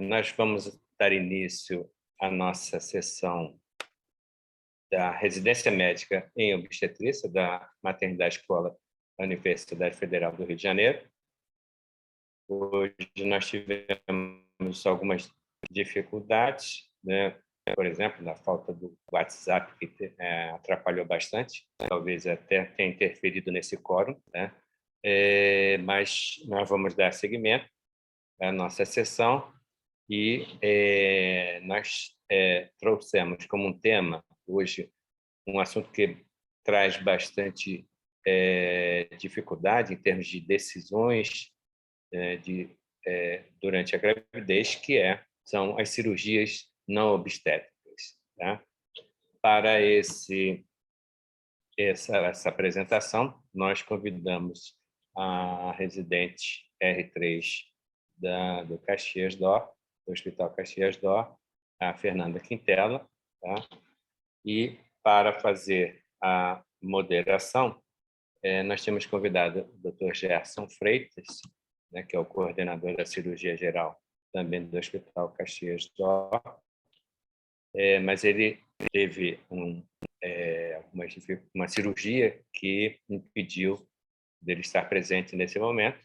Nós vamos dar início à nossa sessão da residência médica em obstetrícia da Maternidade Escola da Universidade Federal do Rio de Janeiro. Hoje nós tivemos algumas dificuldades, né? Por exemplo, na falta do WhatsApp, que atrapalhou bastante, talvez até tenha interferido nesse quórum, né? Mas nós vamos dar seguimento à nossa sessão e nós trouxemos como um tema hoje um assunto que traz bastante dificuldade em termos de decisões durante a gravidez, que são as cirurgias não obstétricas. Tá? Para essa apresentação, nós convidamos a residente R3 do Caxias Dó, do Hospital Caxias Dó, a Fernanda Quintela, tá? E para fazer a moderação, nós temos convidado o Dr. Gerson Freitas, né, que é o coordenador da cirurgia geral também do Hospital Caxias Dó, mas ele teve uma cirurgia que impediu dele estar presente nesse momento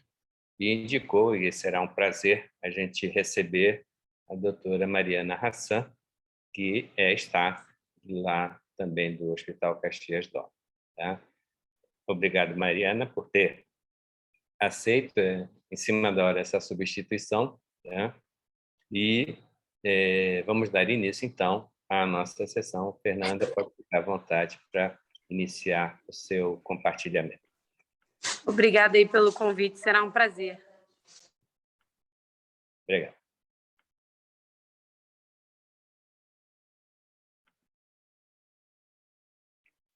e indicou, e será um prazer a gente receber a doutora Mariana Hassan, que está lá também do Hospital Caxias Dó. Tá? Obrigado, Mariana, por ter aceito em cima da hora essa substituição, tá? E vamos dar início, então, à nossa sessão. Fernanda, pode ficar à vontade para iniciar o seu compartilhamento. Obrigada aí pelo convite, será um prazer. Obrigado.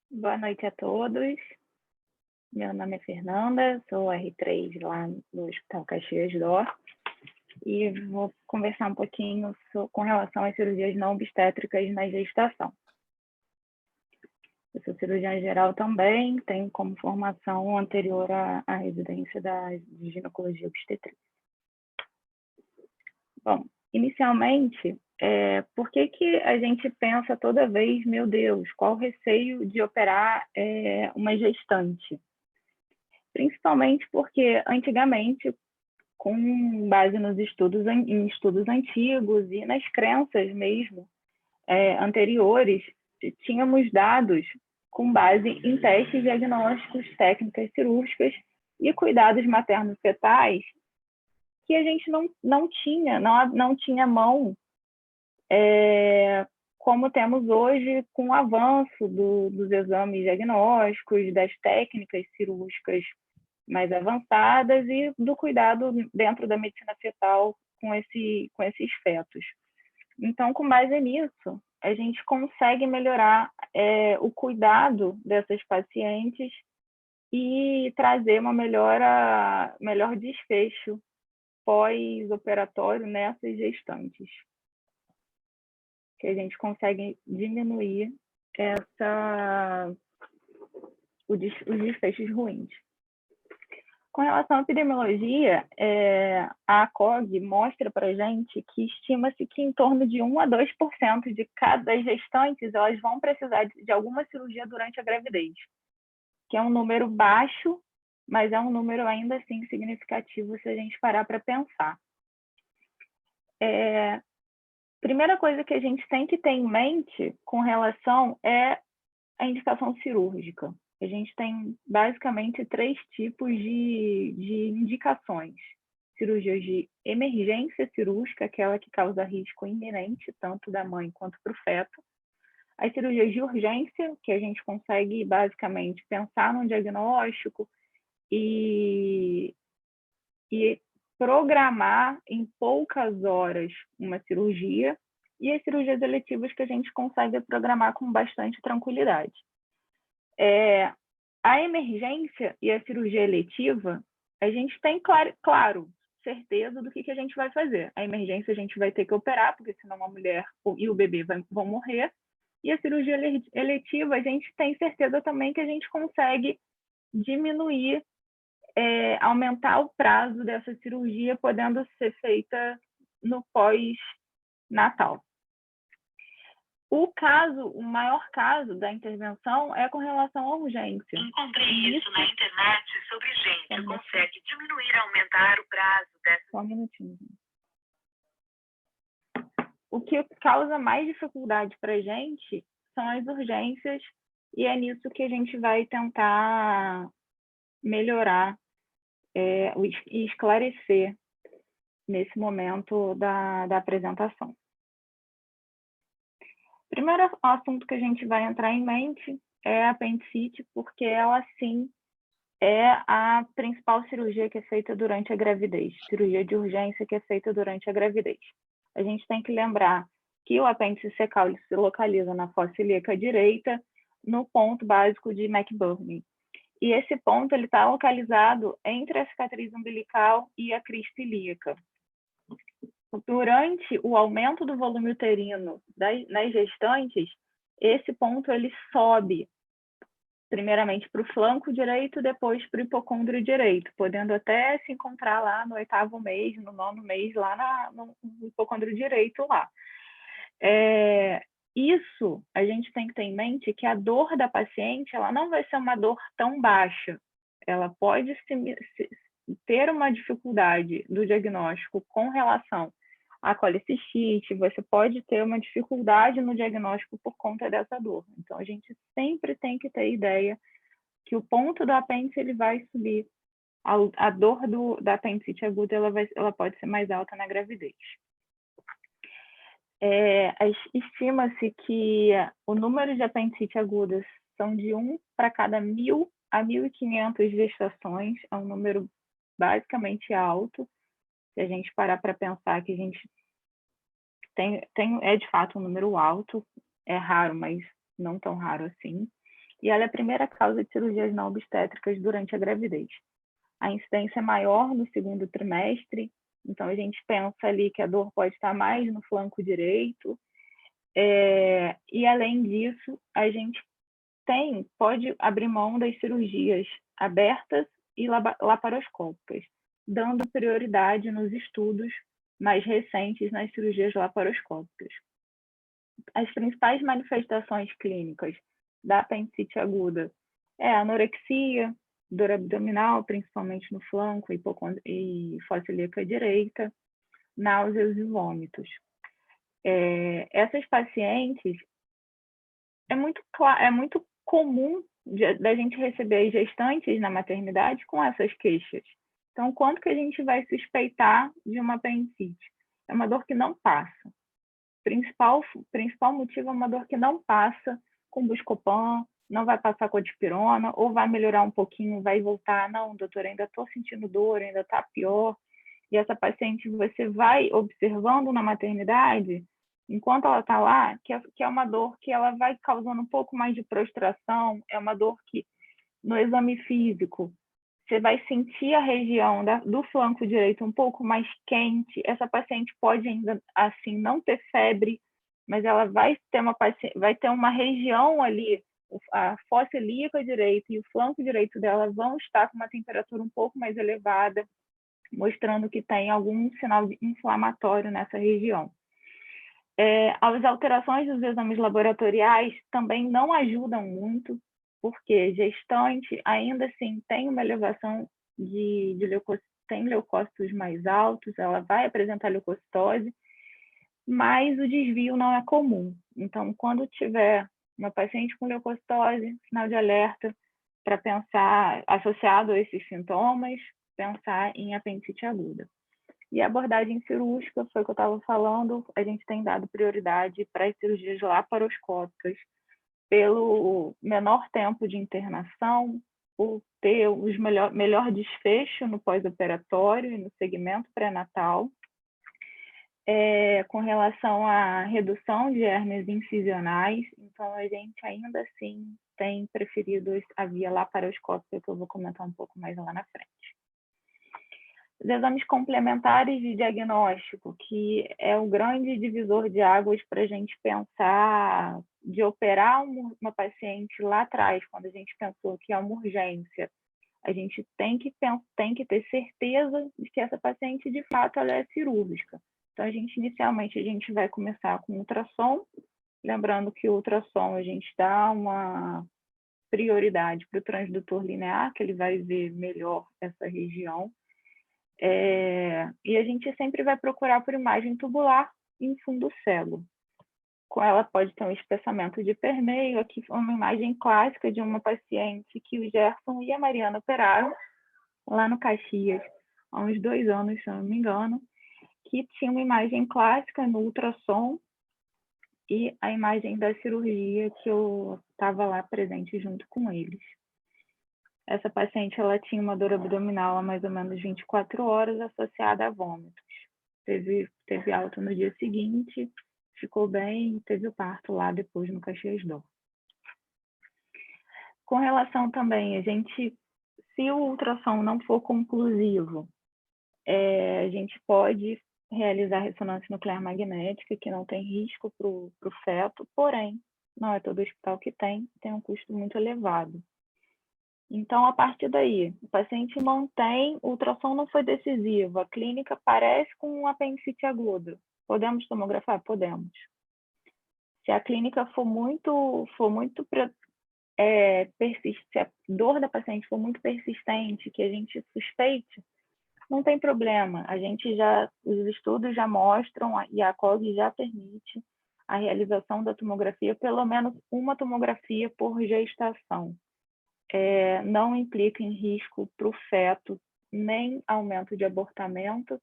Boa noite a todos. Meu nome é Fernanda, sou R3 lá no Hospital Caxias Dó e vou conversar um pouquinho com relação às cirurgias não obstétricas na gestação. Eu sou cirurgiã geral também, tenho como formação anterior à residência de ginecologia obstetrícia. Bom, inicialmente, por que a gente pensa toda vez, meu Deus, qual o receio de operar uma gestante? Principalmente porque, antigamente, com base nos em estudos antigos e nas crenças mesmo anteriores, tínhamos dados com base em testes diagnósticos, técnicas cirúrgicas e cuidados materno-fetais que a gente não tinha mão como temos hoje com o avanço dos exames diagnósticos, das técnicas cirúrgicas mais avançadas e do cuidado dentro da medicina fetal com esses fetos. Então, com base nisso, a gente consegue melhorar o cuidado dessas pacientes e trazer uma melhor desfecho pós-operatório nessas gestantes. Que a gente consegue diminuir os desfechos ruins. Com relação à epidemiologia, a ACOG mostra para a gente que estima-se que em torno de 1 a 2% das gestantes elas vão precisar de alguma cirurgia durante a gravidez, que é um número baixo, mas é um número ainda assim significativo se a gente parar para pensar. Primeira coisa que a gente tem que ter em mente com relação é a indicação cirúrgica. A gente tem basicamente 3 tipos de indicações. Cirurgias de emergência cirúrgica, aquela que causa risco iminente, tanto da mãe quanto para o feto. As cirurgias de urgência, que a gente consegue basicamente pensar num diagnóstico e programar em poucas horas uma cirurgia, e as cirurgias eletivas que a gente consegue programar com bastante tranquilidade. A emergência e a cirurgia eletiva, a gente tem, claro, certeza do que a gente vai fazer. A emergência a gente vai ter que operar, porque senão a mulher e o bebê vão morrer. E a cirurgia eletiva, a gente tem certeza também que a gente consegue diminuir aumentar o prazo dessa cirurgia, podendo ser feita no pós-natal. O maior caso da intervenção é com relação à urgência. Encontrei isso na internet sobre gente consegue diminuir, aumentar o prazo dessa... Só um minutinho. O que causa mais dificuldade para a gente são as urgências, e é nisso que a gente vai tentar melhorar e esclarecer nesse momento da apresentação. Primeiro assunto que a gente vai entrar em mente é a apendicite, porque ela, sim, é a principal cirurgia que é feita durante a gravidez, cirurgia de urgência que é feita durante a gravidez. A gente tem que lembrar que o apêndice secal ele se localiza na fossa ilíaca direita, no ponto básico de McBurney. E esse ponto está localizado entre a cicatriz umbilical e a crista ilíaca. Durante o aumento do volume uterino nas gestantes, esse ponto ele sobe, primeiramente para o flanco direito, depois para o hipocôndrio direito, podendo até se encontrar lá no 8º mês, no 9º mês, lá no hipocôndrio direito lá. Isso a gente tem que ter em mente que a dor da paciente ela não vai ser uma dor tão baixa. Ela pode ter uma dificuldade do diagnóstico com relação à colicistite, você pode ter uma dificuldade no diagnóstico por conta dessa dor. Então, a gente sempre tem que ter ideia que o ponto do apêndice ele vai subir. A dor da apendicite aguda ela pode ser mais alta na gravidez. Estima-se que o número de apendicite agudas são de 1 para cada 1.000 a 1.500 gestações, é um número basicamente alto. Se a gente parar para pensar que a gente é de fato um número alto, é raro, mas não tão raro assim. E ela é a primeira causa de cirurgias não obstétricas durante a gravidez. A incidência é maior no 2º trimestre, então a gente pensa ali que a dor pode estar mais no flanco direito. E além disso, a gente pode abrir mão das cirurgias abertas e laparoscópicas, dando prioridade nos estudos mais recentes nas cirurgias laparoscópicas. As principais manifestações clínicas da apendicite aguda é a anorexia, dor abdominal, principalmente no flanco e fossa ilíaca direita, náuseas e vômitos. Essas pacientes, é muito comum da gente receber as gestantes na maternidade com essas queixas. Então, quanto que a gente vai suspeitar de uma apendicite? É uma dor que não passa. O principal motivo é uma dor que não passa com Buscopan, não vai passar com a dipirona, ou vai melhorar um pouquinho, vai voltar, não, doutora, ainda estou sentindo dor, ainda está pior. E essa paciente, você vai observando na maternidade, enquanto ela está lá, que é uma dor que ela vai causando um pouco mais de prostração, é uma dor que, no exame físico, você vai sentir a região do flanco direito um pouco mais quente. Essa paciente pode ainda, assim, não ter febre, mas ela vai ter uma região ali, a fossa ilíaca direita e o flanco direito dela vão estar com uma temperatura um pouco mais elevada, mostrando que tem algum sinal inflamatório nessa região. As alterações dos exames laboratoriais também não ajudam muito, porque gestante ainda assim tem uma elevação tem leucócitos mais altos, ela vai apresentar leucocitose, mas o desvio não é comum. Então, quando tiver uma paciente com leucocitose, sinal de alerta para pensar, associado a esses sintomas, pensar em apendicite aguda. E a abordagem cirúrgica, foi o que eu estava falando, a gente tem dado prioridade para as cirurgias laparoscópicas, pelo menor tempo de internação, por ter melhor desfecho no pós-operatório e no segmento pré-natal. Com relação à redução de hérnias incisionais, então a gente ainda assim tem preferido a via laparoscópica, que eu vou comentar um pouco mais lá na frente. Os exames complementares de diagnóstico, que é o grande divisor de águas para a gente pensar de operar uma paciente lá atrás, quando a gente pensou que é uma urgência, a gente tem que ter certeza de que essa paciente, de fato, ela é cirúrgica. Então, inicialmente, a gente vai começar com ultrassom, lembrando que o ultrassom a gente dá uma prioridade para o transdutor linear, que ele vai ver melhor essa região. E a gente sempre vai procurar por imagem tubular em fundo cego. Com ela pode ter um espessamento de permeio. Aqui uma imagem clássica de uma paciente que o Gerson e a Mariana operaram lá no Caxias, há uns 2 anos, se eu não me engano, que tinha uma imagem clássica no ultrassom e a imagem da cirurgia que eu estava lá presente junto com eles. Essa paciente ela tinha uma dor abdominal há mais ou menos 24 horas associada a vômitos. Teve alta no dia seguinte, ficou bem, teve o parto lá depois no Caxias Dó. Com relação também, se o ultrassom não for conclusivo, a gente pode realizar ressonância nuclear magnética, que não tem risco para o feto, porém, não é todo hospital que tem um custo muito elevado. Então, a partir daí, o paciente mantém, o ultrassom não foi decisivo, a clínica parece com um apendicite agudo. Podemos tomografar? Podemos. Se a clínica for muito persistente, se a dor da paciente for muito persistente, que a gente suspeite, não tem problema. Os estudos já mostram e a COG já permite a realização da tomografia, pelo menos uma tomografia por gestação. Não implica em risco para o feto, nem aumento de abortamento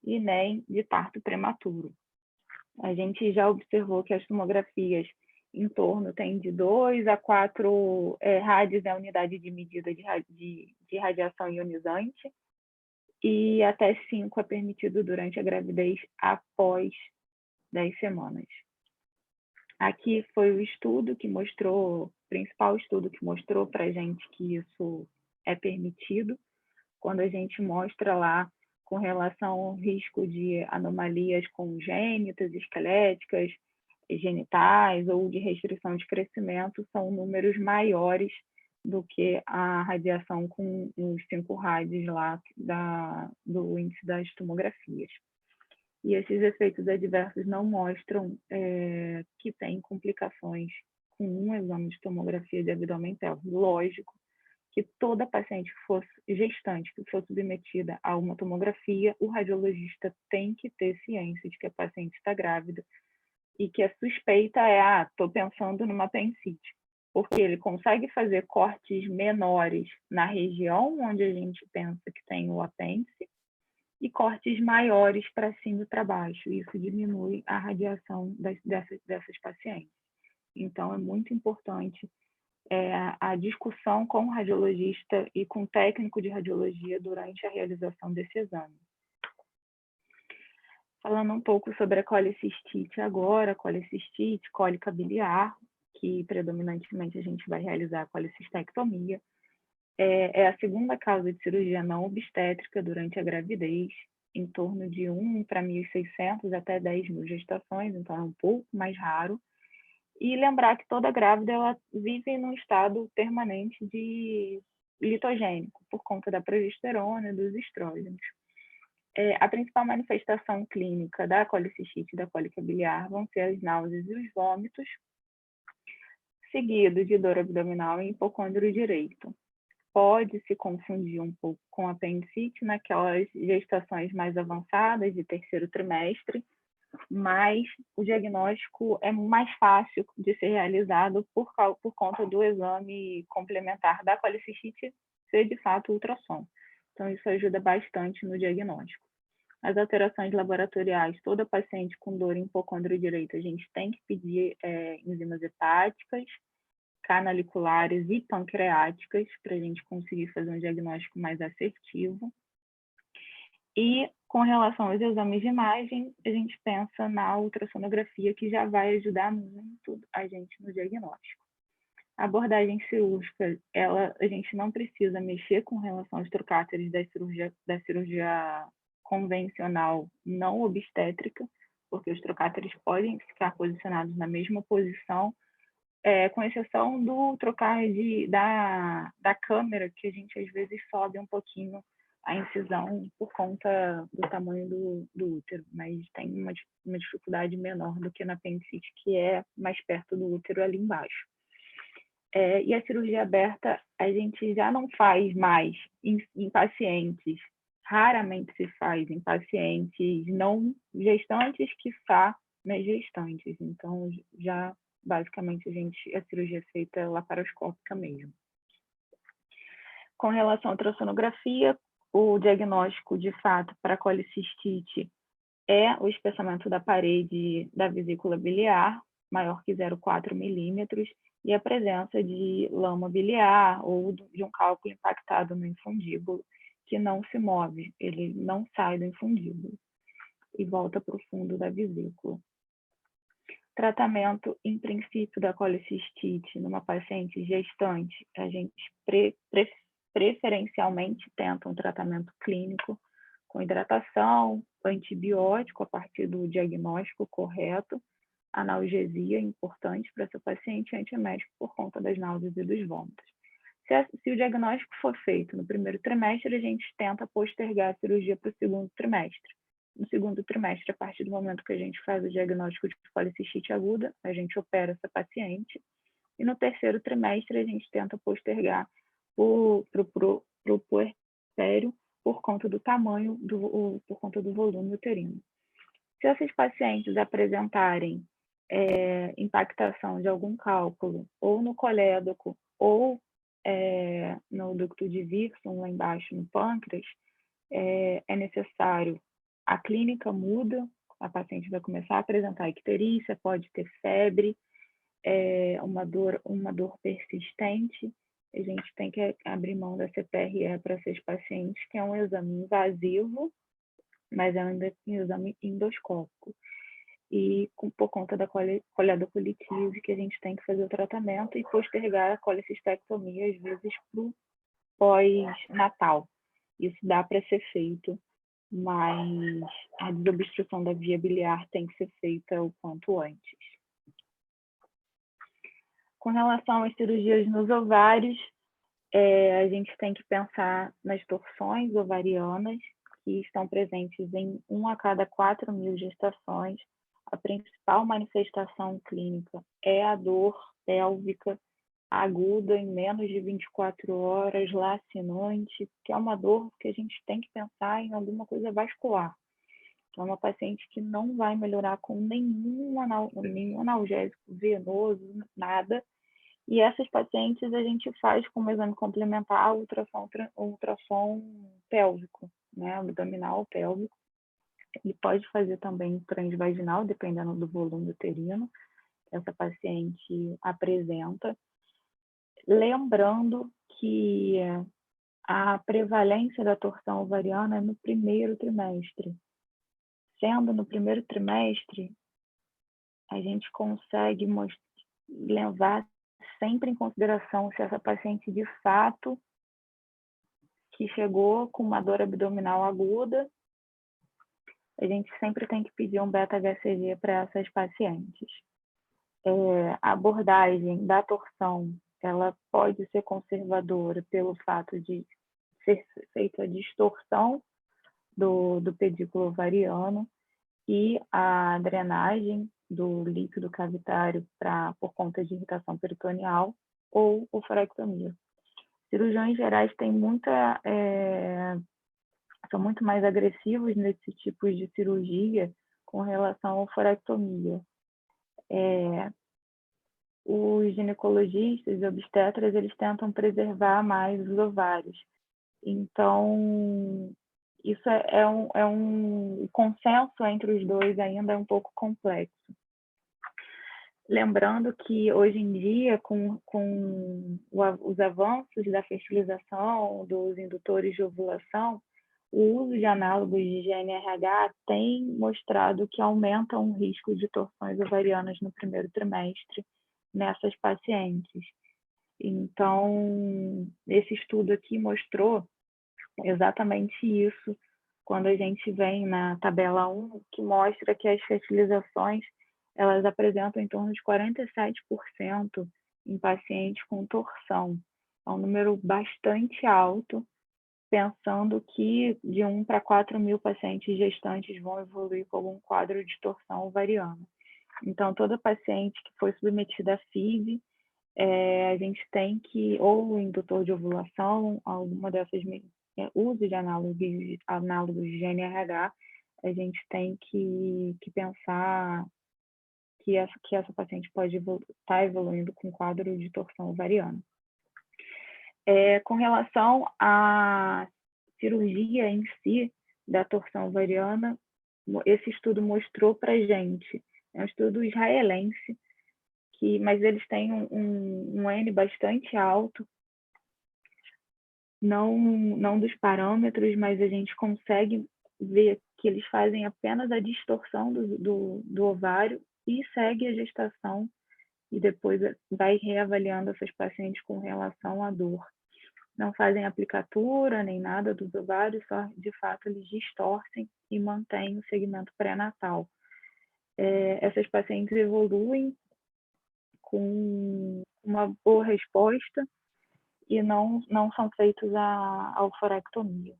e nem de parto prematuro. A gente já observou que as tomografias em torno tem de 2 a 4 rádios é a unidade de medida de radiação ionizante, e até 5 é permitido durante a gravidez após 10 semanas. Aqui foi o principal estudo que mostrou para a gente que isso é permitido, quando a gente mostra lá com relação ao risco de anomalias congênitas, esqueléticas, genitais ou de restrição de crescimento, são números maiores do que a radiação com os 5 rádios lá do índice das tomografias. E esses efeitos adversos não mostram que tem complicações com um exame de tomografia de abdômen pélvico. Lógico que toda paciente que fosse gestante, que for submetida a uma tomografia, o radiologista tem que ter ciência de que a paciente está grávida e que a suspeita estou pensando numa apendicite, porque ele consegue fazer cortes menores na região onde a gente pensa que tem o apêndice e cortes maiores para cima e para baixo. Isso diminui a radiação dessas pacientes. Então, é muito importante a discussão com o radiologista e com o técnico de radiologia durante a realização desse exame. Falando um pouco sobre a colicistite agora, colicistite, cólica biliar, que predominantemente a gente vai realizar a colicistectomia. É a segunda causa de cirurgia não obstétrica durante a gravidez, em torno de 1 para 1.600 até 10.000 gestações, então é um pouco mais raro. E lembrar que toda grávida ela vive num estado permanente de litogênico, por conta da progesterona e dos estrógenos. A principal manifestação clínica da colicistite e da cólica biliar vão ser as náuseas e os vômitos, seguido de dor abdominal e hipocôndrio direito. Pode se confundir um pouco com apendicite naquelas gestações mais avançadas de 3º trimestre, mas o diagnóstico é mais fácil de ser realizado por conta do exame complementar da colicistite ser de fato ultrassom. Então, isso ajuda bastante no diagnóstico. As alterações laboratoriais, toda paciente com dor em hipocôndrio direito, a gente tem que pedir enzimas hepáticas, canaliculares e pancreáticas, para a gente conseguir fazer um diagnóstico mais assertivo. E, com relação aos exames de imagem, a gente pensa na ultrassonografia, que já vai ajudar muito a gente no diagnóstico. A abordagem cirúrgica, a gente não precisa mexer com relação aos trocáteres da cirurgia convencional não obstétrica, porque os trocáteres podem ficar posicionados na mesma posição com exceção do trocar da câmera, que a gente às vezes sobe um pouquinho a incisão por conta do tamanho do útero, mas tem uma dificuldade menor do que na apendicite, que é mais perto do útero ali embaixo. E a cirurgia aberta a gente já não faz mais em pacientes, raramente se faz em pacientes não gestantes, quiçá nas gestantes. Então, já basicamente a cirurgia é feita laparoscópica mesmo. Com relação à ultrassonografia, o diagnóstico de fato para colicistite é o espessamento da parede da vesícula biliar, maior que 0,4 milímetros, e a presença de lama biliar ou de um cálculo impactado no infundíbulo, que não se move, ele não sai do infundíbulo e volta para o fundo da vesícula. Tratamento, em princípio, da colicistite numa paciente gestante, a gente preferencialmente tenta um tratamento clínico com hidratação, antibiótico a partir do diagnóstico correto, analgesia importante para essa paciente, antiemético por conta das náuseas e dos vômitos. Se o diagnóstico for feito no primeiro trimestre, a gente tenta postergar a cirurgia para o segundo trimestre. No segundo trimestre, a partir do momento que a gente faz o diagnóstico de colicistite aguda, a gente opera essa paciente. E no terceiro trimestre, a gente tenta postergar para o puerpério por conta do tamanho, por conta do volume uterino. Se esses pacientes apresentarem impactação de algum cálculo, ou no colédoco, ou no ducto de Wirsum, lá embaixo no pâncreas, é necessário, a clínica muda, a paciente vai começar a apresentar icterícia, pode ter febre, uma dor persistente, a gente tem que abrir mão da CPRE para esses pacientes, que é um exame invasivo, mas é um exame endoscópico. E por conta da coledocolitise, que a gente tem que fazer o tratamento e postergar a colicistectomia, às vezes, para o pós-natal. Isso dá para ser feito, mas a desobstrução da via biliar tem que ser feita o quanto antes. Com relação às cirurgias nos ovários, a gente tem que pensar nas torções ovarianas, que estão presentes em 1 a cada 4.000 gestações. A principal manifestação clínica é a dor pélvica aguda em menos de 24 horas, lacinante, que é uma dor que a gente tem que pensar em alguma coisa vascular. É uma paciente que não vai melhorar com nenhum analgésico venoso, nada. E essas pacientes a gente faz com um exame complementar ultrassom pélvico, né, abdominal pélvico. Ele pode fazer também transvaginal, dependendo do volume uterino que essa paciente apresenta. Lembrando que a prevalência da torção ovariana é no primeiro trimestre. Sendo no primeiro trimestre, a gente consegue levar sempre em consideração se essa paciente de fato que chegou com uma dor abdominal aguda, a gente sempre tem que pedir um beta-HCG para essas pacientes. A abordagem da torção, ela pode ser conservadora pelo fato de ser feita a distorção do pedículo ovariano e a drenagem do líquido cavitário por conta de irritação peritoneal ou ovarectomia. Cirurgiões gerais são muito mais agressivos nesse tipo de cirurgia com relação à ovarectomia. Os ginecologistas e obstetras, eles tentam preservar mais os ovários. Então, isso o consenso entre os dois ainda é um pouco complexo. Lembrando que, hoje em dia, com os avanços da fertilização, dos indutores de ovulação, o uso de análogos de GNRH tem mostrado que aumenta o risco de torções ovarianas no primeiro trimestre nessas pacientes. Então, esse estudo aqui mostrou exatamente isso, quando a gente vem na tabela 1, que mostra que as fertilizações elas apresentam em torno de 47% em pacientes com torção. É um número bastante alto, pensando que de 1 para 4 mil pacientes gestantes vão evoluir com algum quadro de torção ovariana. Então, toda paciente que foi submetida a FIV, a gente tem que, ou indutor de ovulação, alguma dessas uso de análogos de GNRH, a gente tem que pensar que essa paciente pode estar evoluindo com quadro de torção ovariana. Com relação à cirurgia em si da torção ovariana, esse estudo mostrou para a gente, é um estudo israelense, mas eles têm um N bastante alto, não dos parâmetros, mas a gente consegue ver que eles fazem apenas a distorção do ovário e segue a gestação, e depois vai reavaliando essas pacientes com relação à dor. Não fazem aplicatura nem nada dos ovários, só de fato eles distorcem e mantêm o segmento pré-natal. Essas pacientes evoluem com uma boa resposta e não são feitos a alforectomia.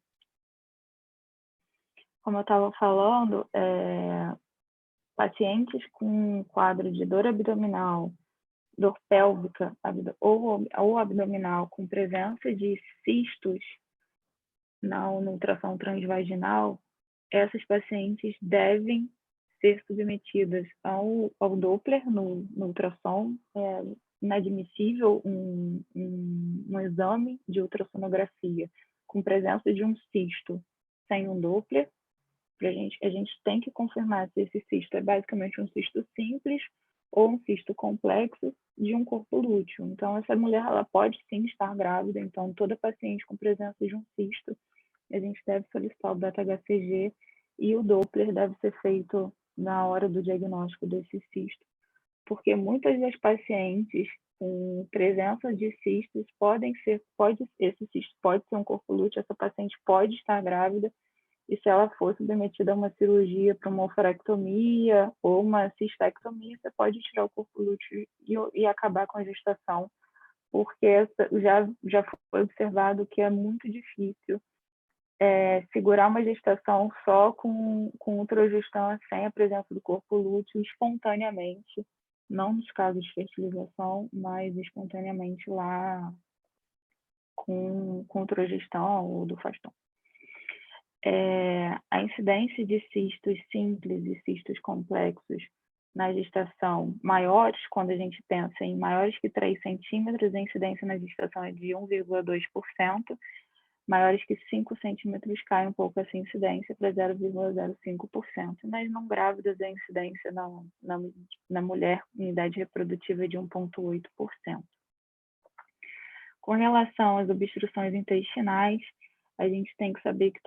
Como eu estava falando, pacientes com quadro de dor abdominal, dor pélvica ou abdominal com presença de cistos na ultrassom transvaginal, essas pacientes devem ser submetidas ao Doppler no ultrassom. É inadmissível um exame de ultrassonografia com presença de um cisto sem um Doppler. A gente tem que confirmar se esse cisto é basicamente um cisto simples ou um cisto complexo de um corpo lúteo. Então, essa mulher ela pode sim estar grávida. Então, toda paciente com presença de um cisto, a gente deve solicitar o beta-HCG e o Doppler deve ser feito na hora do diagnóstico desse cisto, porque muitas das pacientes com presença de cistos esse cisto pode ser um corpo lúteo, essa paciente pode estar grávida, e se ela for submetida a uma cirurgia para uma ovarectomia ou uma cistectomia, você pode tirar o corpo lúteo e acabar com a gestação, porque já foi observado que é muito difícil segurar uma gestação só com ultragestão sem a presença do corpo lúteo espontaneamente, não nos casos de fertilização, mas espontaneamente lá com ultragestão ou do Faston. A incidência de cistos simples e cistos complexos na gestação maiores, quando a gente pensa em maiores que 3 centímetros, a incidência na gestação é de 1,2%, maiores que 5 centímetros cai um pouco essa incidência para 0,05%. Nas não grávidas, a incidência na mulher em idade reprodutiva é de 1,8%. Com relação às obstruções intestinais, a gente tem que saber que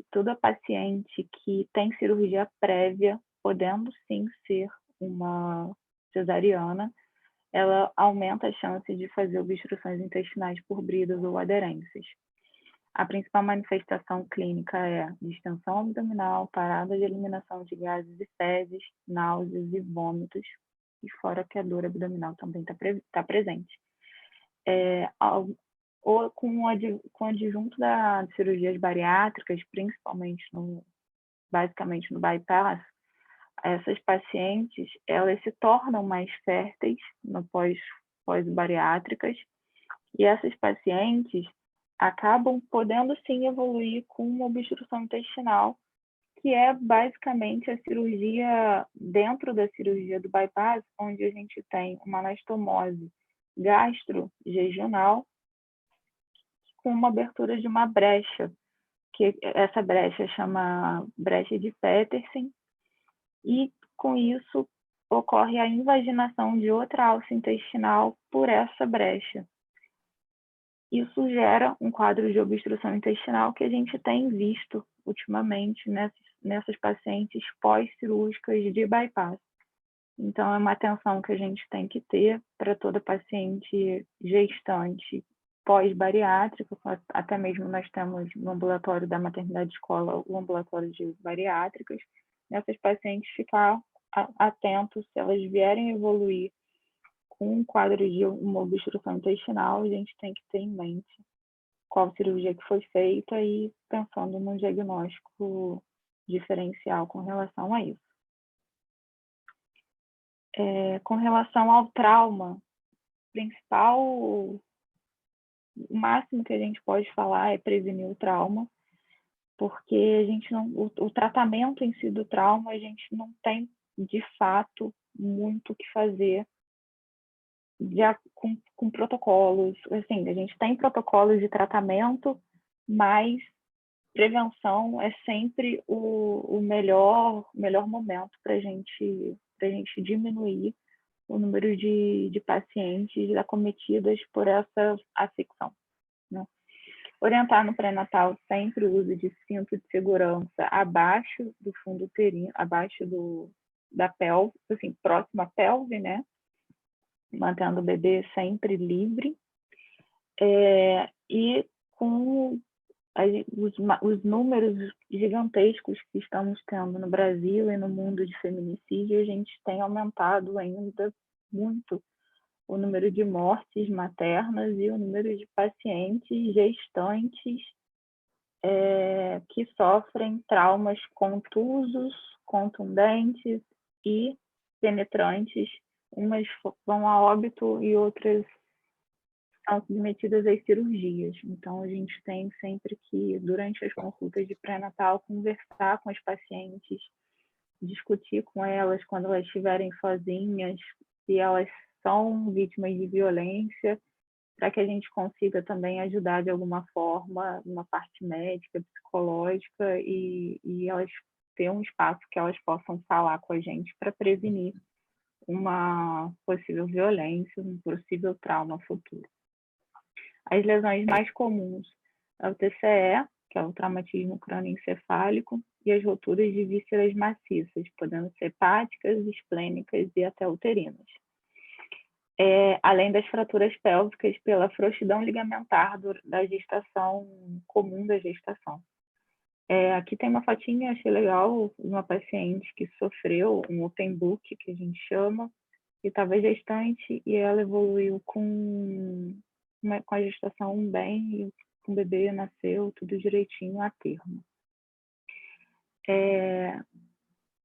toda paciente que tem cirurgia prévia, podendo sim ser uma cesariana, ela aumenta a chance de fazer obstruções intestinais por bridas ou aderências. A principal manifestação clínica é distensão abdominal, parada de eliminação de gases e fezes, náuseas e vômitos, e fora que a dor abdominal também está presente. Ou com o adjunto das cirurgias bariátricas, basicamente no bypass, essas pacientes elas se tornam mais férteis no pós-bariátricas, e essas pacientes acabam podendo sim evoluir com uma obstrução intestinal, que é basicamente a cirurgia dentro da cirurgia do bypass, onde a gente tem uma anastomose gastro-jejunal com uma abertura de uma brecha, que essa brecha chama brecha de Petersen, e com isso ocorre a invaginação de outra alça intestinal por essa brecha. Isso gera um quadro de obstrução intestinal que a gente tem visto ultimamente nessas pacientes pós-cirúrgicas de bypass. Então, é uma atenção que a gente tem que ter para toda paciente gestante pós-bariátrica, até mesmo nós temos no ambulatório da maternidade escola o ambulatório de bariátricas, nessas pacientes ficar atentos, se elas vierem evoluir com um quadro de uma obstrução intestinal, a gente tem que ter em mente qual cirurgia que foi feita e pensando num diagnóstico diferencial com relação a isso. Com relação ao trauma, o máximo que a gente pode falar é prevenir o trauma, porque a gente não, o tratamento em si do trauma, a gente não tem, de fato, muito o que fazer já com protocolos. Assim, a gente tem protocolos de tratamento, mas prevenção é sempre o melhor momento para a gente diminuir o número de pacientes acometidas por essa afecção, né? Orientar no pré-natal sempre o uso de cinto de segurança abaixo do fundo uterino, abaixo da pelve, assim, próximo à pelve, né? Mantendo o bebê sempre livre. E com os números gigantescos que estamos tendo no Brasil e no mundo de feminicídio, a gente tem aumentado ainda muito o número de mortes maternas e o número de pacientes gestantes que sofrem traumas contusos, contundentes e penetrantes. Umas vão a óbito e outras são submetidas às cirurgias. Então, a gente tem sempre que, durante as consultas de pré-natal, conversar com as pacientes, discutir com elas quando elas estiverem sozinhas, se elas são vítimas de violência, para que a gente consiga também ajudar de alguma forma, uma parte médica, psicológica, e elas ter um espaço que elas possam falar com a gente para prevenir uma possível violência, um possível trauma futuro. As lesões mais comuns é o TCE, que é o traumatismo crânioencefálico, e as roturas de vísceras maciças, podendo ser hepáticas, esplênicas e até uterinas. Além das fraturas pélvicas pela frouxidão ligamentar da gestação, comum da gestação. Aqui tem uma fotinha, achei legal, uma paciente que sofreu um open book, que a gente chama, e estava gestante, e ela evoluiu com a gestação bem, e o bebê nasceu tudo direitinho a termo.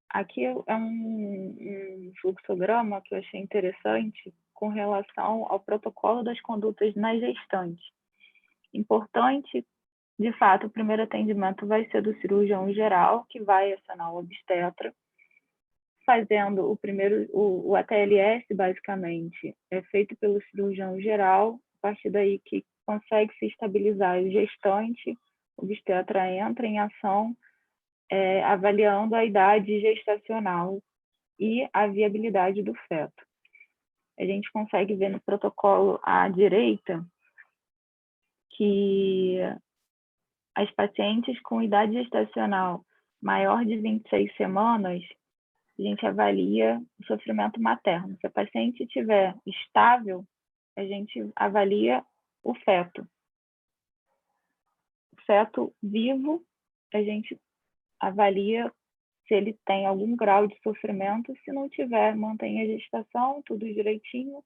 Aqui é um fluxograma que eu achei interessante com relação ao protocolo das condutas na gestante. Importante, de fato, o primeiro atendimento vai ser do cirurgião geral, que vai acionar o obstetra, fazendo o ATLS, basicamente, é feito pelo cirurgião geral, a partir daí que consegue se estabilizar o gestante, o obstetra entra em ação, avaliando a idade gestacional e a viabilidade do feto. A gente consegue ver no protocolo à direita que as pacientes com idade gestacional maior de 26 semanas, a gente avalia o sofrimento materno. Se a paciente estiver estável, a gente avalia o feto. O feto vivo, a gente avalia se ele tem algum grau de sofrimento. Se não tiver, mantém a gestação, tudo direitinho.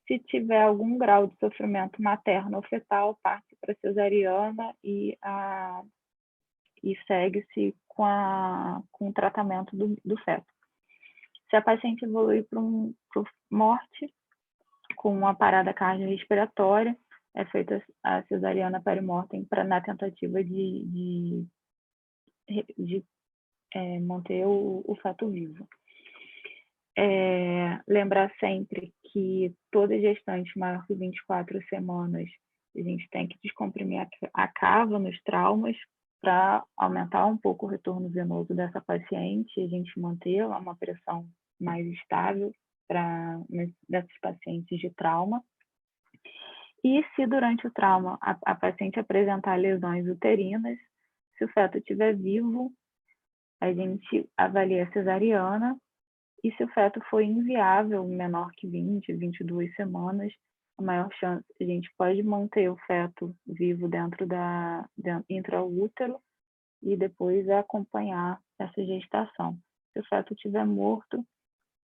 Se tiver algum grau de sofrimento materno ou fetal, parte para cesariana e segue-se com o tratamento do feto. Se a paciente evoluir para morte, com uma parada cardiorrespiratória, é feita a cesariana perimortem na tentativa de manter o feto vivo. Lembrar sempre que toda gestante maior que 24 semanas, a gente tem que descomprimir a cava nos traumas para aumentar um pouco o retorno venoso dessa paciente, a gente manter uma pressão mais estável dessas pacientes de trauma. E se durante o trauma a paciente apresentar lesões uterinas, se o feto estiver vivo, a gente avalia a cesariana, e se o feto for inviável, menor que 20, 22 semanas, a maior chance, a gente pode manter o feto vivo dentro intraútero e depois acompanhar essa gestação. Se o feto estiver morto,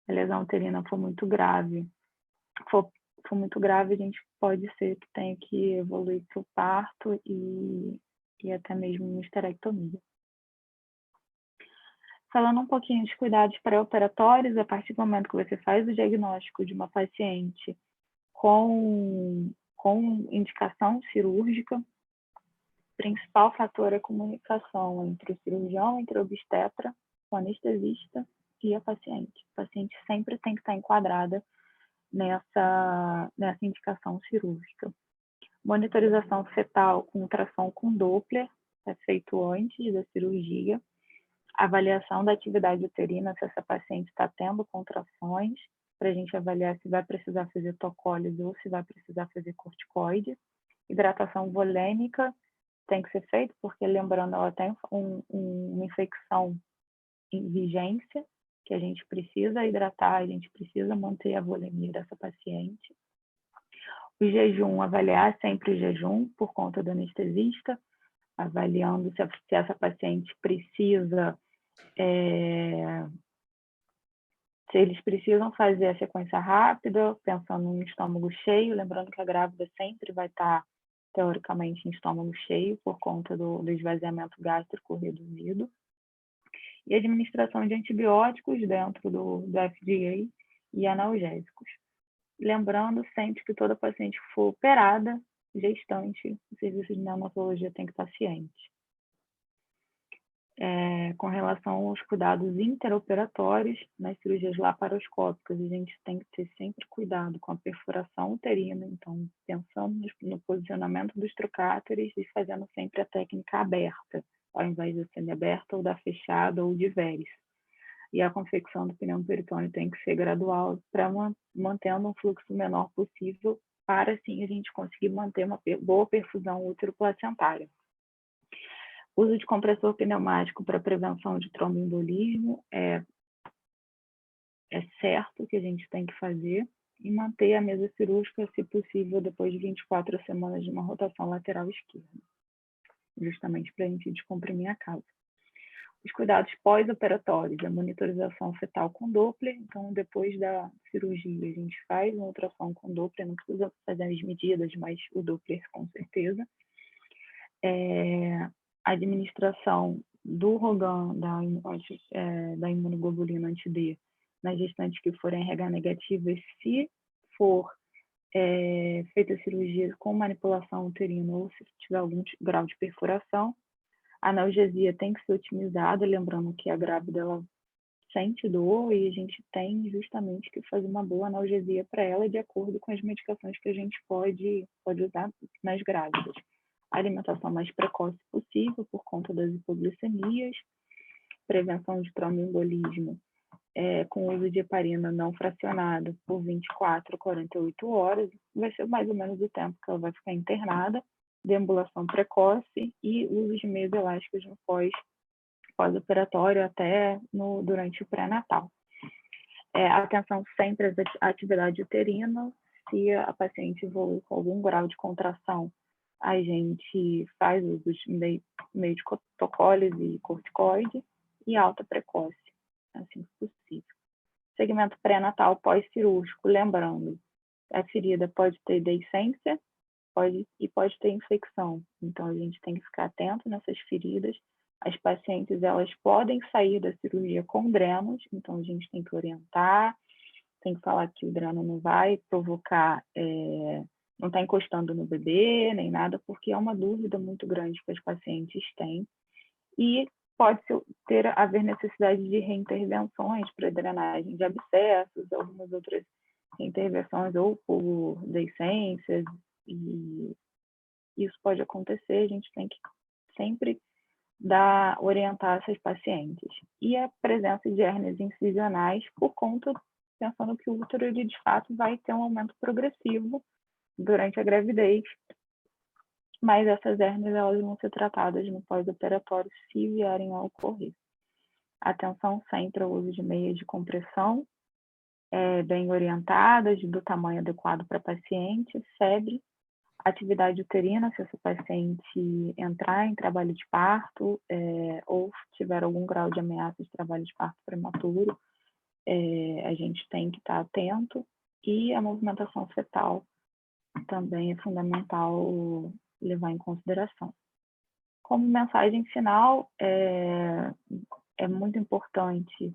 a lesão uterina for muito grave, for muito grave, a gente pode ser que tenha que evoluir para o parto e até mesmo uma histerectomia. Falando um pouquinho de cuidados pré-operatórios, a partir do momento que você faz o diagnóstico de uma paciente com indicação cirúrgica, o principal fator é a comunicação entre o cirurgião, entre o obstetra, o anestesista e a paciente. A paciente sempre tem que estar enquadrada nessa indicação cirúrgica. Monitorização fetal com ultrassom com Doppler é feito antes da cirurgia. Avaliação da atividade uterina, se essa paciente está tendo contrações, para a gente avaliar se vai precisar fazer tocólise ou se vai precisar fazer corticoide. Hidratação volêmica tem que ser feita, porque, lembrando, ela tem uma infecção em vigência, que a gente precisa hidratar, a gente precisa manter a volemia dessa paciente. O jejum, avaliar sempre o jejum por conta do anestesista, avaliando se essa paciente precisa, se eles precisam fazer a sequência rápida, pensando no estômago cheio, lembrando que a grávida sempre vai estar, teoricamente, em estômago cheio, por conta do esvaziamento gástrico reduzido. E administração de antibióticos dentro do FDA e analgésicos. Lembrando sempre que toda paciente que for operada, gestante, o serviço de neonatologia tem que estar ciente. Com relação aos cuidados interoperatórios, nas cirurgias laparoscópicas, a gente tem que ter sempre cuidado com a perfuração uterina, então, pensando no posicionamento dos trocáteres e fazendo sempre a técnica aberta, ao invés da semi-aberta ou da fechada ou de Veres. E a confecção do pneu peritônio tem que ser gradual, para mantendo um fluxo menor possível, para assim a gente conseguir manter uma boa perfusão útero-placentária. Uso de compressor pneumático para prevenção de tromboembolismo é certo que a gente tem que fazer, e manter a mesa cirúrgica, se possível, depois de 24 semanas de uma rotação lateral esquerda, justamente para a gente descomprimir a causa. Os cuidados pós-operatórios, a monitorização fetal com Doppler, então depois da cirurgia a gente faz uma ultrassom com Doppler, não precisa fazer as medidas, mas o Doppler com certeza. A administração do Rogan, da imunoglobulina anti-D, nas gestantes que forem RH negativas, se for feita a cirurgia com manipulação uterina ou se tiver algum grau de perfuração. A analgesia tem que ser otimizada, lembrando que a grávida ela sente dor e a gente tem justamente que fazer uma boa analgesia para ela de acordo com as medicações que a gente pode usar nas grávidas. A alimentação mais precoce possível por conta das hipoglicemias, prevenção de tromboembolismo com uso de heparina não fracionada por 24 a 48 horas, vai ser mais ou menos o tempo que ela vai ficar internada, deambulação precoce e uso de meios elásticos no pós-operatório até durante o pré-natal. Atenção sempre à atividade uterina. Se a paciente evolui com algum grau de contração, a gente faz uso de meio de tocólise e corticoide e alta precoce, assim que possível. Segmento pré-natal pós-cirúrgico, lembrando, a ferida pode ter deiscência, pode ter infecção. Então, a gente tem que ficar atento nessas feridas. As pacientes, elas podem sair da cirurgia com drenos, então a gente tem que orientar, tem que falar que o dreno não vai provocar, não está encostando no bebê, nem nada, porque é uma dúvida muito grande que as pacientes têm. E pode haver necessidade de reintervenções para drenagem de abscessos, algumas outras intervenções ou por deiscências, e isso pode acontecer, a gente tem que sempre orientar essas pacientes. E a presença de hérnias incisionais por conta, pensando que o útero, ele, de fato, vai ter um aumento progressivo durante a gravidez, mas essas hérnias elas vão ser tratadas no pós-operatório se vierem a ocorrer. Atenção sempre ao uso de meias de compressão, bem orientadas, do tamanho adequado para a paciente, febre, atividade uterina, se essa paciente entrar em trabalho de parto ou tiver algum grau de ameaça de trabalho de parto prematuro, a gente tem que estar atento, e a movimentação fetal também é fundamental levar em consideração. Como mensagem final, é muito importante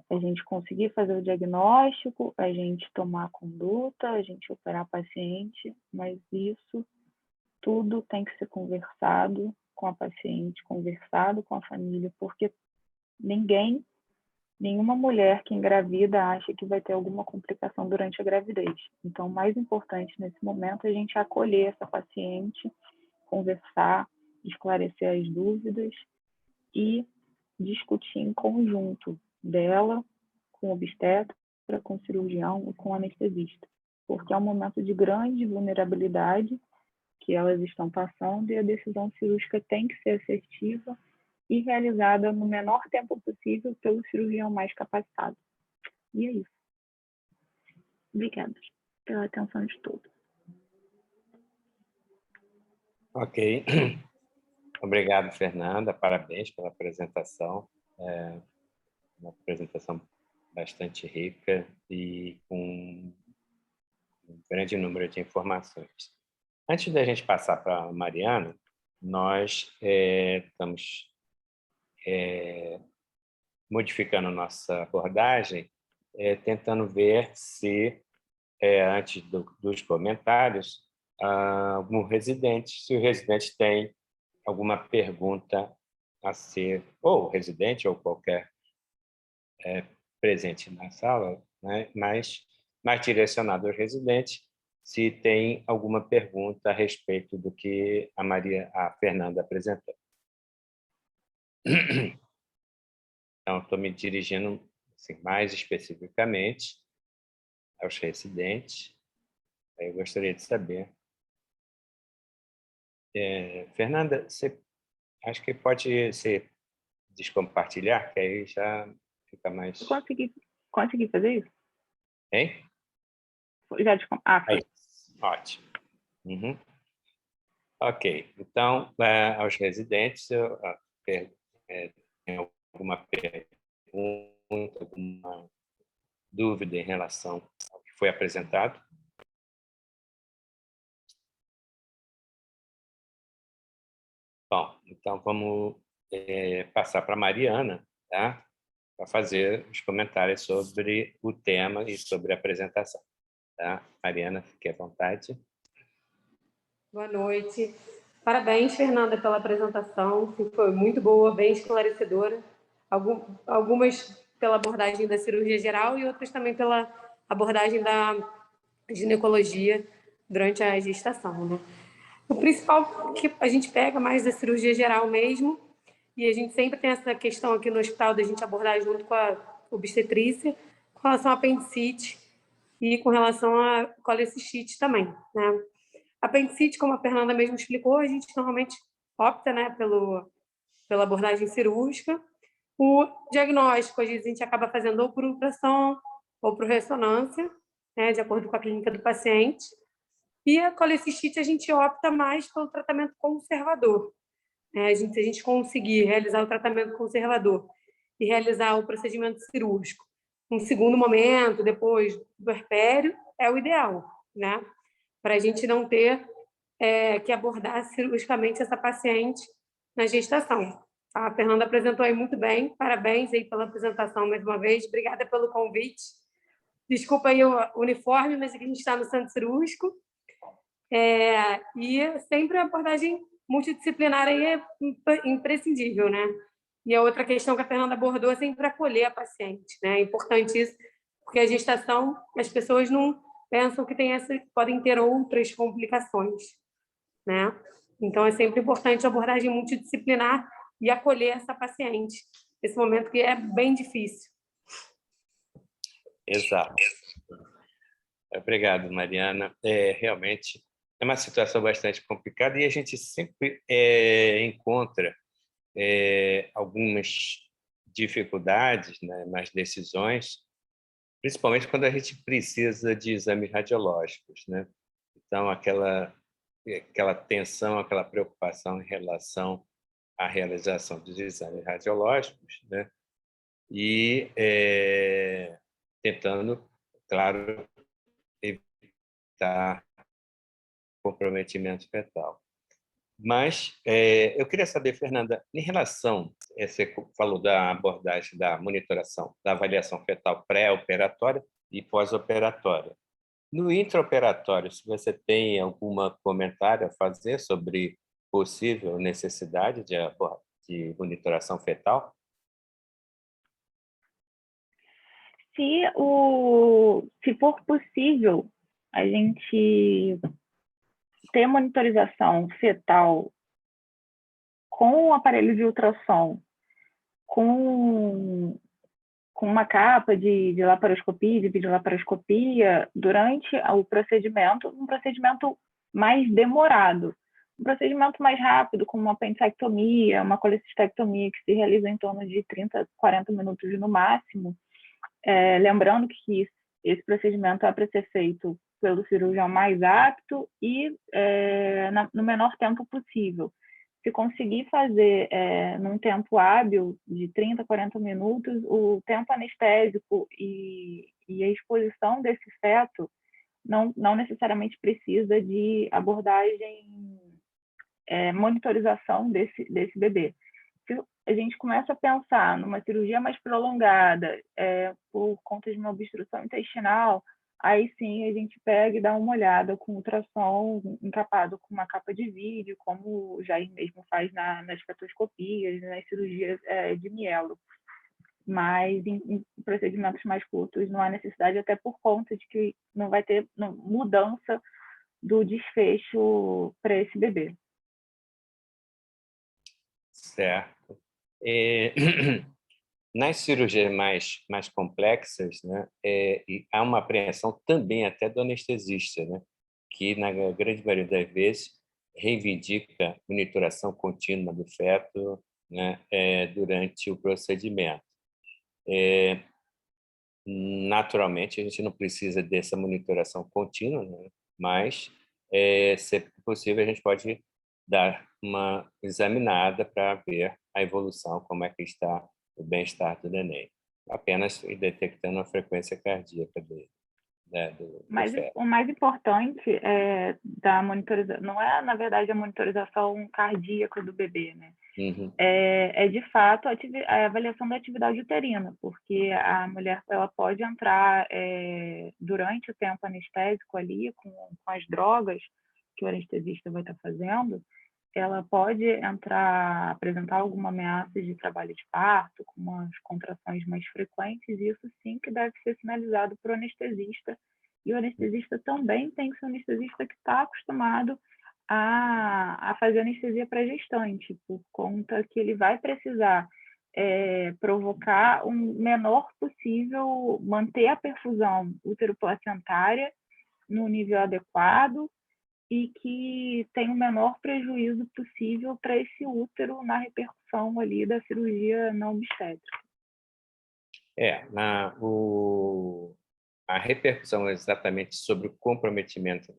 a gente conseguir fazer o diagnóstico, a gente tomar a conduta, a gente operar paciente, mas isso tudo tem que ser conversado com a paciente, conversado com a família, porque nenhuma mulher que engravida acha que vai ter alguma complicação durante a gravidez. Então, o mais importante nesse momento é a gente acolher essa paciente, conversar, esclarecer as dúvidas e discutir em conjunto dela com o obstetra, com o cirurgião e com o anestesista, porque é um momento de grande vulnerabilidade que elas estão passando, e a decisão cirúrgica tem que ser assertiva e realizada no menor tempo possível pelo cirurgião mais capacitado. E é isso. Obrigada pela atenção de todos. Ok. Obrigado, Fernanda. Parabéns pela apresentação. Uma apresentação bastante rica e com um grande número de informações. Antes da gente passar para a Mariana, nós estamos modificando nossa abordagem, tentando ver se, antes dos comentários, algum residente, se o residente tem alguma pergunta a ser, ou residente, ou qualquer presente na sala, né, mas mais direcionado ao residente, se tem alguma pergunta a respeito do que a Fernanda apresentou. Então, estou me dirigindo assim, mais especificamente aos residentes. Eu gostaria de saber. Fernanda, você acho que pode se descompartilhar, que aí já fica mais... Consegui fazer isso? Hein? Já foi. Ótimo. Uhum. Ok. Então, aos residentes, tem alguma pergunta, alguma dúvida em relação ao que foi apresentado? Bom, então vamos passar para a Mariana, tá? Para fazer os comentários sobre o tema e sobre a apresentação. Tá? Mariana, fique à vontade. Boa noite. Parabéns, Fernanda, pela apresentação, que foi muito boa, bem esclarecedora. Algumas pela abordagem da cirurgia geral e outras também pela abordagem da ginecologia durante a gestação, né? O principal que a gente pega mais da cirurgia geral mesmo, e a gente sempre tem essa questão aqui no hospital da gente abordar junto com a obstetrícia, com relação à apendicite e com relação à colecistite também, né? A apendicite, como a Fernanda mesmo explicou, a gente normalmente opta, né, pela abordagem cirúrgica. O diagnóstico, às vezes, a gente acaba fazendo ou por ultrassom ou por ressonância, né, de acordo com a clínica do paciente. E a colecistite, a gente opta mais pelo tratamento conservador. Se a gente conseguir realizar o tratamento conservador e realizar o procedimento cirúrgico um segundo momento, depois do puerpério, é o ideal, né? Para a gente não ter que abordar cirurgicamente essa paciente na gestação. A Fernanda apresentou aí muito bem, parabéns aí pela apresentação mais uma vez, obrigada pelo convite. Desculpa aí o uniforme, mas aqui a gente está no centro cirúrgico. E sempre a abordagem multidisciplinar aí é imprescindível, né? E a outra questão que a Fernanda abordou é sempre acolher a paciente, né? É importante isso, porque a gestação, as pessoas não pensam que podem ter outras complicações, né? Então, é sempre importante a abordagem multidisciplinar e acolher essa paciente nesse momento que é bem difícil. Exato. Obrigado, Mariana. Realmente é uma situação bastante complicada e a gente sempre encontra algumas dificuldades, né, nas decisões, principalmente quando a gente precisa de exames radiológicos, né? Então, aquela tensão, aquela preocupação em relação à realização dos exames radiológicos, né? e tentando, claro, evitar comprometimento fetal. Mas eu queria saber, Fernanda, em relação, você falou da abordagem da monitoração, da avaliação fetal pré-operatória e pós-operatória. No intraoperatório, se você tem algum comentário a fazer sobre possível necessidade de monitoração fetal? Se for possível, a gente ter monitorização fetal com o aparelho de ultrassom, com uma capa de laparoscopia, de videolaparoscopia, durante o procedimento, um procedimento mais demorado. Um procedimento mais rápido, como uma apendicectomia, uma colecistectomia, que se realiza em torno de 30, 40 minutos no máximo. Lembrando que esse procedimento é para ser feito pelo cirurgião mais apto e no menor tempo possível. Se conseguir fazer num tempo hábil de 30, 40 minutos, o tempo anestésico e a exposição desse feto não necessariamente precisa de abordagem, monitorização desse bebê. Se a gente começa a pensar numa cirurgia mais prolongada, por conta de uma obstrução intestinal, aí sim a gente pega e dá uma olhada com ultrassom encapado com uma capa de vídeo, como o Jair mesmo faz nas fetoscopias, nas cirurgias de mielo. Mas em procedimentos mais curtos não há necessidade, até por conta de que não vai ter mudança do desfecho para esse bebê. Certo. Nas cirurgias mais complexas, né, e há uma apreensão também até do anestesista, né, que, na grande maioria das vezes, reivindica monitoração contínua do feto, né, durante o procedimento. Naturalmente, a gente não precisa dessa monitoração contínua, né, mas, se possível, a gente pode dar uma examinada para ver a evolução, como é que está o bem-estar do neném, apenas detectando a frequência cardíaca dele, né, do feto. O mais importante da monitorização, não é, na verdade, a monitorização cardíaca do bebê, né? Uhum. É de fato, a avaliação da atividade uterina, porque a mulher ela pode entrar durante o tempo anestésico ali, com as drogas que o anestesista vai estar fazendo, ela pode apresentar alguma ameaça de trabalho de parto, com umas contrações mais frequentes, e isso sim que deve ser sinalizado para o anestesista. E o anestesista também tem que ser um anestesista que está acostumado a fazer anestesia para gestante, por conta que ele vai precisar provocar o menor possível, manter a perfusão útero-placentária no nível adequado e que tem o menor prejuízo possível para esse útero na repercussão ali da cirurgia não obstétrica. A repercussão exatamente sobre o comprometimento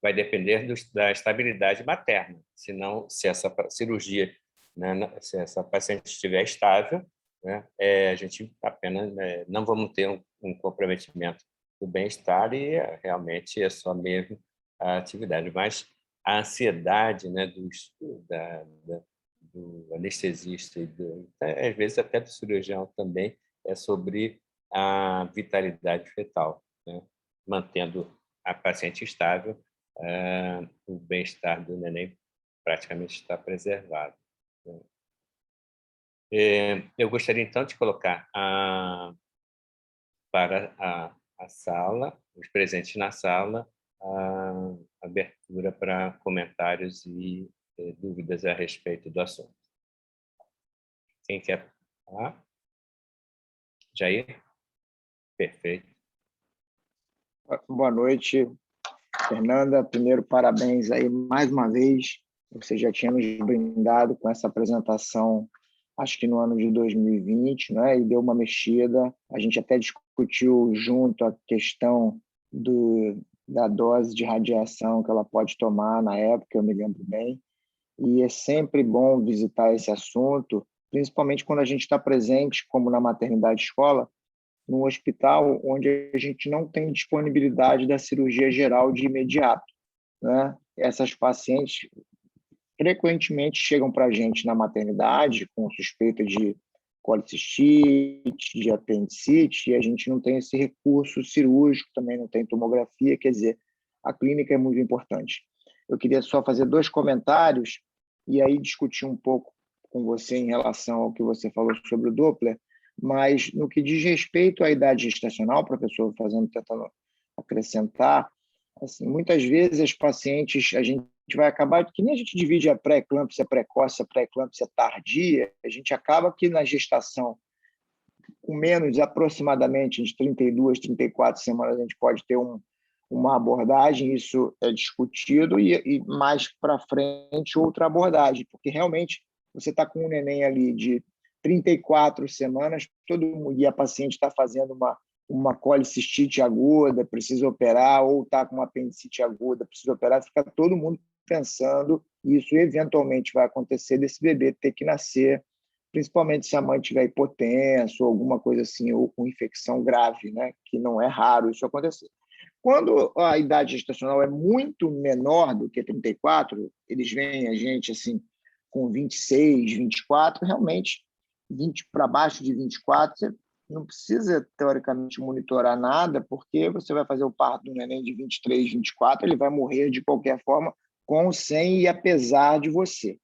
vai depender da estabilidade materna. Senão, se essa cirurgia, né, se essa paciente estiver estável, né, a gente apenas não vamos ter um comprometimento do bem-estar e realmente é só mesmo a atividade. Mas a ansiedade, né, do anestesista e às vezes até do cirurgião também é sobre a vitalidade fetal, né? Mantendo a paciente estável, o bem-estar do neném praticamente está preservado, né? Eu gostaria, então, de colocar para a sala, os presentes na sala, a abertura para comentários e dúvidas a respeito do assunto. Quem quer falar? Jair? Perfeito. Boa noite, Fernanda. Primeiro, parabéns aí mais uma vez. Você já tinha nos brindado com essa apresentação, acho que no ano de 2020, né? E deu uma mexida. A gente até discutiu junto a questão da dose de radiação que ela pode tomar na época, eu me lembro bem. E é sempre bom visitar esse assunto, principalmente quando a gente está presente, como na maternidade escola, num hospital onde a gente não tem disponibilidade da cirurgia geral de imediato, né? Essas pacientes frequentemente chegam para a gente na maternidade com suspeita de colicistite, de apendicite, e a gente não tem esse recurso cirúrgico, também não tem tomografia, quer dizer, a clínica é muito importante. Eu queria só fazer 2 comentários e aí discutir um pouco com você em relação ao que você falou sobre o Doppler, mas no que diz respeito à idade gestacional, professor, tentando acrescentar, assim, muitas vezes as pacientes, a gente vai acabar, que nem a gente divide a pré-eclâmpsia precoce, a pré-eclâmpsia tardia, a gente acaba que na gestação, com menos aproximadamente de 32, 34 semanas, a gente pode ter uma abordagem, isso é discutido, e mais para frente outra abordagem, porque realmente você está com um neném ali de 34 semanas, e a paciente está fazendo uma colicistite aguda, precisa operar, ou está com uma apendicite aguda, precisa operar, fica todo mundo pensando, e isso eventualmente vai acontecer, desse bebê ter que nascer, principalmente se a mãe tiver hipotensa ou alguma coisa assim, ou com infecção grave, né? Que não é raro isso acontecer. Quando a idade gestacional é muito menor do que 34, eles veem a gente assim com 26, 24, realmente 20 para baixo de 24, você não precisa teoricamente monitorar nada, porque você vai fazer o parto do neném de 23, 24, ele vai morrer de qualquer forma, com, sem e apesar de você,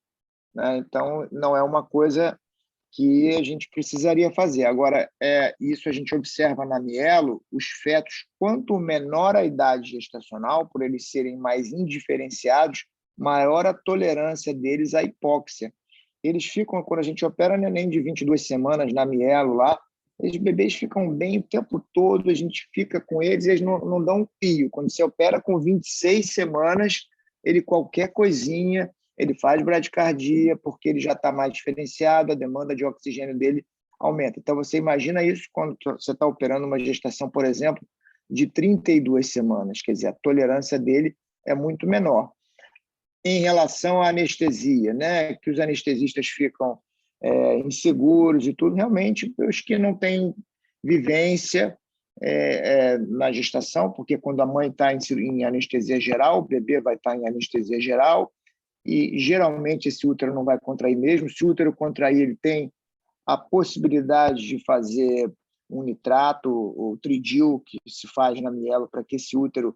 né? Então, não é uma coisa que a gente precisaria fazer. Agora, isso a gente observa na mielo, os fetos, quanto menor a idade gestacional, por eles serem mais indiferenciados, maior a tolerância deles à hipóxia. Eles ficam, quando a gente opera neném de 22 semanas na mielo lá, os bebês ficam bem o tempo todo, a gente fica com eles e eles não dão um pio. Quando você opera com 26 semanas, ele qualquer coisinha, ele faz bradicardia, porque ele já está mais diferenciado, a demanda de oxigênio dele aumenta. Então, você imagina isso quando você está operando uma gestação, por exemplo, de 32 semanas, quer dizer, a tolerância dele é muito menor. Em relação à anestesia, né, que os anestesistas ficam inseguros e tudo, realmente, os que não têm vivência na gestação, porque quando a mãe está em anestesia geral, o bebê vai estar em anestesia geral, e geralmente esse útero não vai contrair mesmo. Se o útero contrair, ele tem a possibilidade de fazer um nitrato, ou tridil, que se faz na mielo para que esse útero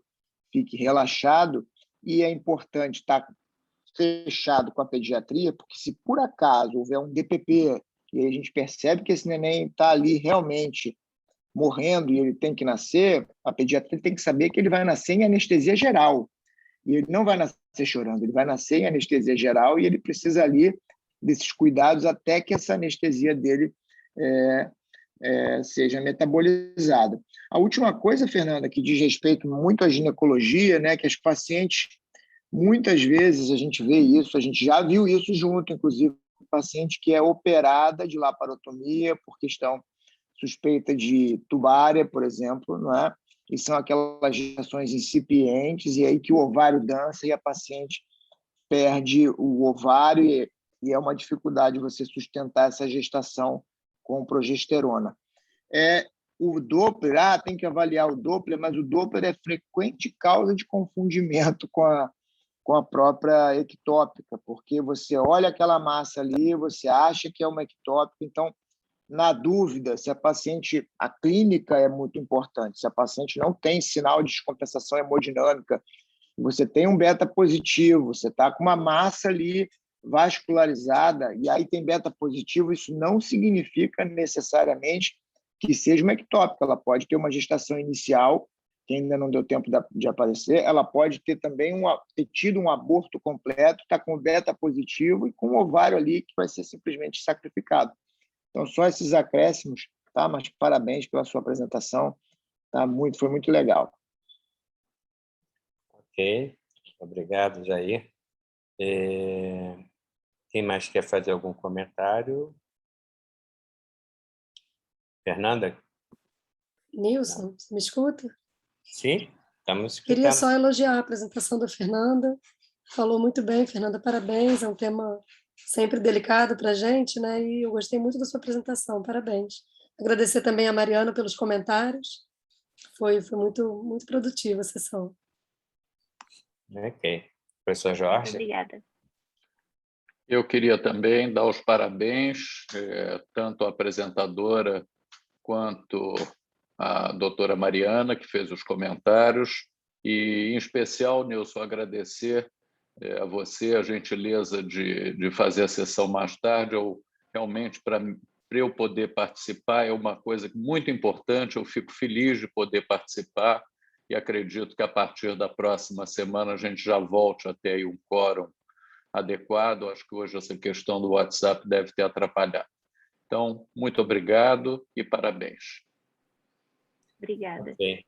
fique relaxado, e é importante estar fechado com a pediatria, porque se por acaso houver um DPP, e a gente percebe que esse neném está ali realmente morrendo e ele tem que nascer, a pediatria tem que saber que ele vai nascer em anestesia geral. E ele não vai nascer chorando, ele vai nascer em anestesia geral e ele precisa ali desses cuidados até que essa anestesia dele seja metabolizada. A última coisa, Fernanda, que diz respeito muito à ginecologia, né, que as pacientes, muitas vezes a gente vê isso, a gente já viu isso junto, inclusive, paciente que é operada de laparotomia por questão suspeita de tubária, por exemplo, não é? E são aquelas gestações incipientes, e aí que o ovário dança e a paciente perde o ovário, e é uma dificuldade você sustentar essa gestação com progesterona. O Doppler, tem que avaliar o Doppler, mas o Doppler é frequente causa de confundimento com a própria ectópica, porque você olha aquela massa ali, você acha que é uma ectópica, então, na dúvida, se a paciente, a clínica é muito importante, se a paciente não tem sinal de descompensação hemodinâmica, você tem um beta positivo, você está com uma massa ali vascularizada, e aí tem beta positivo, isso não significa necessariamente que seja uma ectópica, ela pode ter uma gestação inicial, que ainda não deu tempo de aparecer, ela pode ter também ter tido um aborto completo, está com beta positivo e com um ovário ali que vai ser simplesmente sacrificado. Então, só esses acréscimos, tá? Mas parabéns pela sua apresentação, tá? Foi muito legal. Ok, obrigado, Jair. Quem mais quer fazer algum comentário? Fernanda? Nilson, você me escuta? Sim, estamos escutando. Queria só elogiar a apresentação da Fernanda. Falou muito bem, Fernanda, parabéns. É um tema sempre delicado para a gente, né? E eu gostei muito da sua apresentação, parabéns. Agradecer também a Mariana pelos comentários, foi muito, muito produtiva a sessão. Ok. Professor Muito Jorge? obrigada. Eu queria também dar os parabéns, tanto à apresentadora quanto à doutora Mariana, que fez os comentários, e, em especial, Nilson, agradecer a você a gentileza de fazer a sessão mais tarde. Realmente, para eu poder participar, é uma coisa muito importante, eu fico feliz de poder participar e acredito que, a partir da próxima semana, a gente já volte a ter aí um quórum adequado. Acho que hoje essa questão do WhatsApp deve ter atrapalhado. Então, muito obrigado e parabéns. Obrigada. Ok.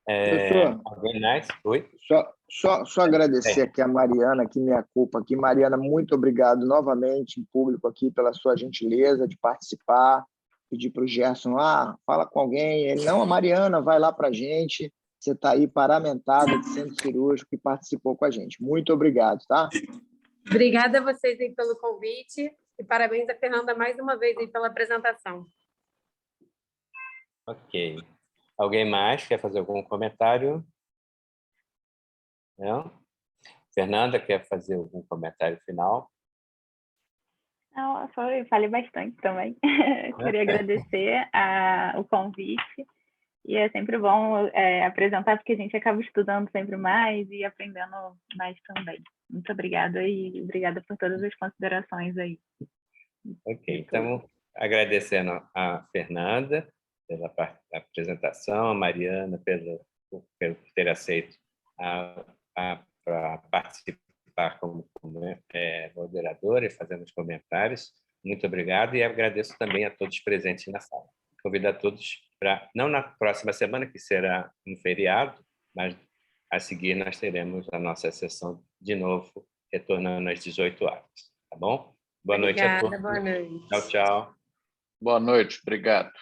Professor, Alguém mais? Oi? só agradecer aqui a Mariana, que minha culpa aqui. Mariana, muito obrigado novamente em público aqui pela sua gentileza de participar. Pedir para o Gerson, fala com alguém. Ele, não, a Mariana, vai lá para a gente. Você está aí paramentada de centro cirúrgico e participou com a gente. Muito obrigado, tá? Obrigada a vocês aí pelo convite e parabéns a Fernanda mais uma vez aí pela apresentação. Ok. Alguém mais quer fazer algum comentário? Não? Fernanda, quer fazer algum comentário final? Não, eu falei bastante também. Queria agradecer o convite. E é sempre bom apresentar, porque a gente acaba estudando sempre mais e aprendendo mais também. Muito obrigada e obrigada por todas as considerações aí. Ok, então, agradecendo a Fernanda pela apresentação, a Mariana por ter aceito para participar como moderadora e fazendo os comentários. Muito obrigado e agradeço também a todos presentes na sala. Convido a todos para, não na próxima semana, que será um feriado, mas a seguir nós teremos a nossa sessão de novo, retornando às 18 horas. Tá bom? Boa noite a todos. Boa noite. Tchau, tchau. Boa noite, obrigado.